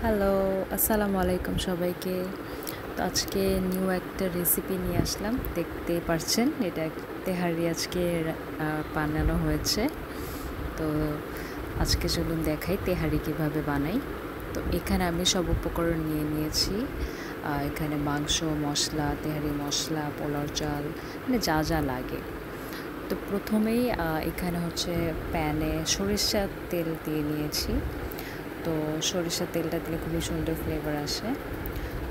Hello, আসসালামু আলাইকুম সবাইকে। তো আজকে নিউ একটা রেসিপি নিয়ে আসলাম। দেখতেই পারছেন এটা তেহারি আজকে বানানো হয়েছে। তো আজকে চলুন দেখাই তেহারি কিভাবে বানাই। তো এখানে আমি সব উপকরণ নিয়ে নিয়েছি। এখানে মাংস, মশলা, তেহারি মশলা, পোলাও চাল, মানে যা যা লাগে। তো প্রথমেই এখানে হচ্ছে প্যানে সরিষার তেল দিয়ে নিয়েছি। তো সরিষার তেলটা দিলে খুবই সুন্দর ফ্লেভার আসে।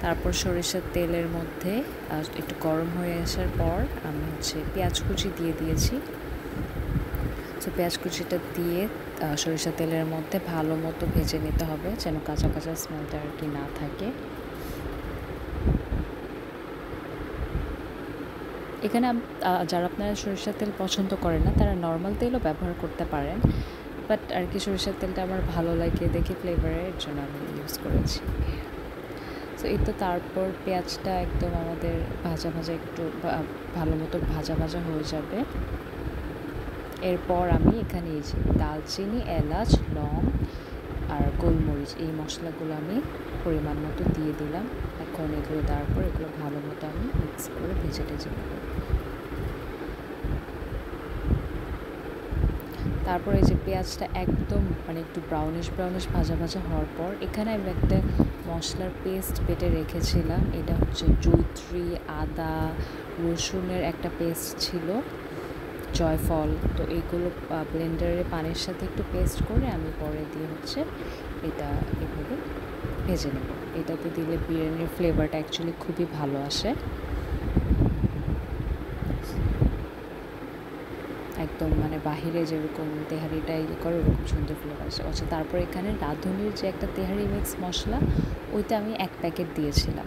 তারপর সরিষার তেলের মধ্যে একটু গরম হয়ে আসার পর আমি হচ্ছে পেঁয়াজ কুচি দিয়ে দিয়েছি। তো পেঁয়াজ কুচিটা দিয়ে সরিষার তেলের মধ্যে ভালো মতো ভেজে নিতে হবে, যেন কাঁচা কাঁচা স্মেলটা আর কি না থাকে। এখানে যারা আপনারা সরিষার তেল পছন্দ করেন না তারা নর্মাল তেলও ব্যবহার করতে পারেন, বাট আর কি সরিষার তেলটা আমার ভালো লাগে দেখে ফ্লেভারের জন্য আমি ইউজ করেছি। তো এই তো তারপর পেঁয়াজটা একদম আমাদের ভাজা ভাজা একটু ভালো মতো ভাজা ভাজা হয়ে যাবে। এরপর আমি এখানে এই যে দালচিনি, এলাচ, লং আর গোলমরিচ এই মশলাগুলো আমি পরিমাণ মতো দিয়ে দিলাম। এখন এগুলো দেওয়ার পর এগুলো ভালো মতো আমি মিক্স করে ভেজে টেজে নেব। তারপর এই যে পেঁয়াজটা একদম মানে একটু ব্রাউনিশ ব্রাউনিশ ভাজা ভাজা হওয়ার পর এখানে আমি একটা মশলার পেস্ট বেটে রেখেছিলাম। এটা হচ্ছে জয়িত্রী, আদা, রসুনের একটা পেস্ট ছিল, জয়ফল। তো এইগুলো ব্লেন্ডারে পানির সাথে একটু পেস্ট করে আমি পরে দিয়ে হচ্ছে এটা এভাবে ভেজে নেব। এটাতে দিলে বিরিয়ানির ফ্লেভারটা অ্যাকচুয়ালি খুবই ভালো আসে, একদম মানে বাহিরে যেরকম তেহারিটা ইয়ে করে ওরকম সুন্দর ফ্লেভার আসে। আচ্ছা, তারপর এখানে রাঁধুনির যে একটা তেহারি মিক্স মশলা, ওইটা আমি 1 প্যাকেট দিয়েছিলাম।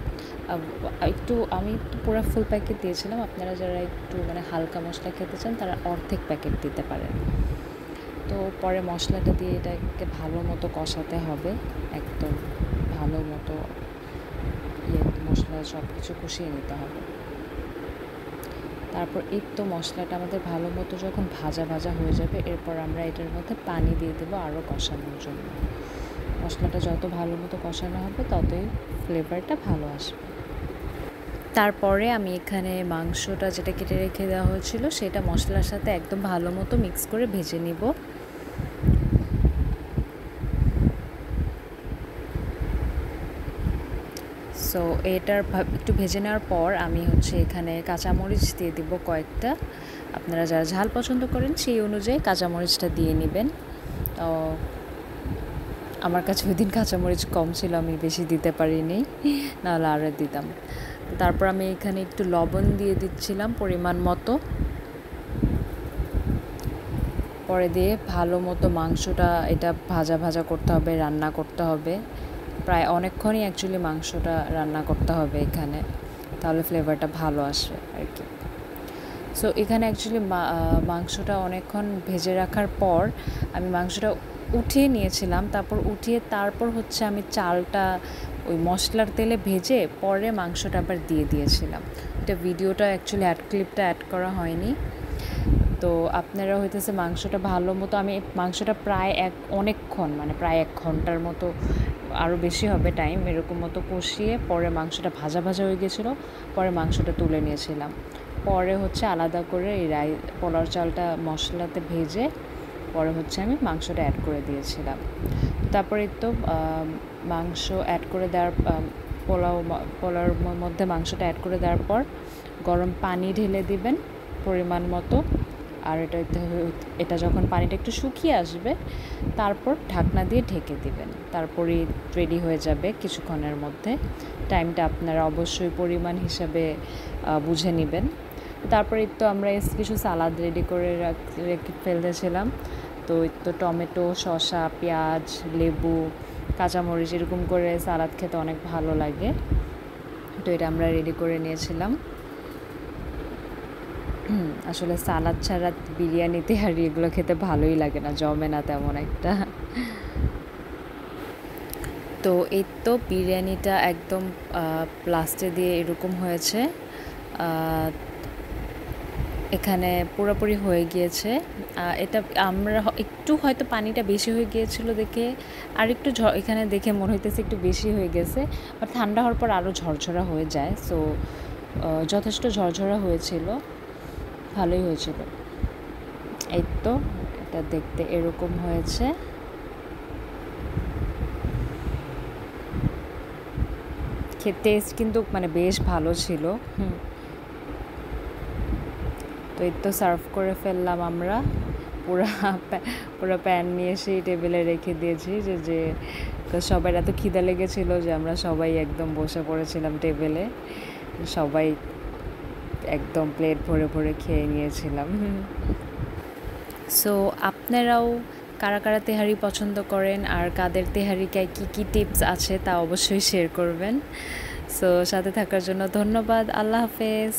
আমি একটু পুরো ফুল প্যাকেট দিয়েছিলাম। আপনারা যারা একটু মানে হালকা মশলা খেতে চান তারা অর্ধেক প্যাকেট দিতে পারেন। তো পরে মশলাটা দিয়ে এটাকে ভালো মতো কষাতে হবে, একদম ভালো মতো মশলা সব কিছু কষিয়ে নিতে হবে। তারপর এই তো মশলাটা আমাদের ভালো মতো যখন ভাজা ভাজা হয়ে যাবে, এরপর আমরা এটার মধ্যে পানি দিয়ে দেবো আরও কষানোর জন্য। মশলাটা যত ভালো মতো কষানো হবে ততই ফ্লেভারটা ভালো আসবে। তারপরে আমি এখানে মাংসটা যেটা কেটে রেখে দেওয়া হয়েছিল সেটা মশলার সাথে একদম ভালো মতো মিক্স করে ভেজে নিব। সো এটার একটু ভেজে নেওয়ার পর আমি হচ্ছে এখানে কাঁচামরিচ দিয়ে দিব কয়েকটা। আপনারা যারা ঝাল পছন্দ করেন সেই অনুযায়ী কাঁচামরিচটা দিয়ে নেবেন। তো আমার কাছে ওই দিন কাঁচামরিচ কম ছিল, আমি বেশি দিতে পারিনি, নাহলে আরও দিতাম। তারপর আমি এখানে একটু লবণ দিয়ে দিচ্ছিলাম পরিমাণ মতো। পরে দিয়ে ভালো মতো মাংসটা এটা ভাজা ভাজা করতে হবে, রান্না করতে হবে। প্রায় অনেকক্ষণই অ্যাকচুয়ালি মাংসটা রান্না করতে হবে এখানে, তাহলে ফ্লেভারটা ভালো আসবে আর কি। সো এখানে অ্যাকচুয়ালি মাংসটা অনেকক্ষণ ভেজে রাখার পর আমি মাংসটা উঠিয়ে নিয়েছিলাম। তারপর হচ্ছে আমি চালটা ওই মশলার তেলে ভেজে পরে মাংসটা আবার দিয়ে দিয়েছিলাম। এটা ভিডিওটা অ্যাকচুয়ালি ক্লিপটা অ্যাড করা হয়নি। তো আপনারা হইতেছে মাংসটা ভালো মতো আমি মাংসটা অনেকক্ষণ মানে প্রায় 1 ঘন্টার মতো, আরও বেশি হবে টাইম, এরকম মতো কষিয়ে পরে মাংসটা ভাজা ভাজা হয়ে গেছিলো। পরে মাংসটা তুলে নিয়েছিলাম। পরে হচ্ছে আলাদা করে এই পোলাও চালটা মশলাতে ভেজে পরে হচ্ছে আমি মাংসটা অ্যাড করে দিয়েছিলাম। তারপরে তো মাংস অ্যাড করে দেওয়ার পোলাওর মধ্যে মাংসটা অ্যাড করে দেওয়ার পর গরম পানি ঢেলে দিবেন পরিমাণ মতো। আর এটা যখন পানিটা একটু শুকিয়ে আসবে তারপর ঢাকনা দিয়ে ঢেকে দিবেন। তারপরেই রেডি হয়ে যাবে কিছুক্ষণের মধ্যে। টাইমটা আপনারা অবশ্যই পরিমাণ হিসাবে বুঝে নেবেন। তারপরে তো আমরা কিছু সালাদ রেডি করে রেখে ফেলেছিলাম। তো টমেটো, শসা, পেঁয়াজ, লেবু, কাঁচামরিচ এরকম করে সালাদ খেতে অনেক ভালো লাগে। তো এটা আমরা রেডি করে নিয়েছিলাম। আসলে সালাদ ছাড়া বিরিয়ানিতে আর এগুলো খেতে ভালোই লাগে না, জমে না তেমন একটা। তো এই তো বিরিয়ানিটা একদম লাস্টে দিয়ে এরকম হয়েছে। এখানে পুরোপুরি হয়ে গিয়েছে। এটা আমরা একটু হয়তো পানিটা বেশি হয়ে গিয়েছিল দেখে আর একটু এখানে দেখে মনে হইতেছে একটু বেশি হয়ে গেছে, বাট ঠান্ডা হওয়ার পর আরও ঝরঝরা হয়ে যায়। সো যথেষ্ট ঝরঝরা হয়েছিল, ভালোই হয়েছিল। এই তো এটা দেখতে এরকম হয়েছে। টেস্ট কিন্তু মানে বেশ ভালো ছিল। তো এই তো সার্ভ করে ফেললাম আমরা। পুরা পুরো প্যান নিয়ে সেই টেবিলে রেখে দিয়েছি যে সবার এত খিদা লেগেছিল যে আমরা সবাই একদম বসে পড়েছিলাম টেবিলে, সবাই একদম প্লেট ভরে ভরে খেয়ে নিয়েছিলাম। সো আপনারাও কারা কারা তেহারি পছন্দ করেন আর কাদের তেহারিকায় কী কী টিপস আছে তা অবশ্যই শেয়ার করবেন। সো সাথে থাকার জন্য ধন্যবাদ। আল্লাহ হাফেজ।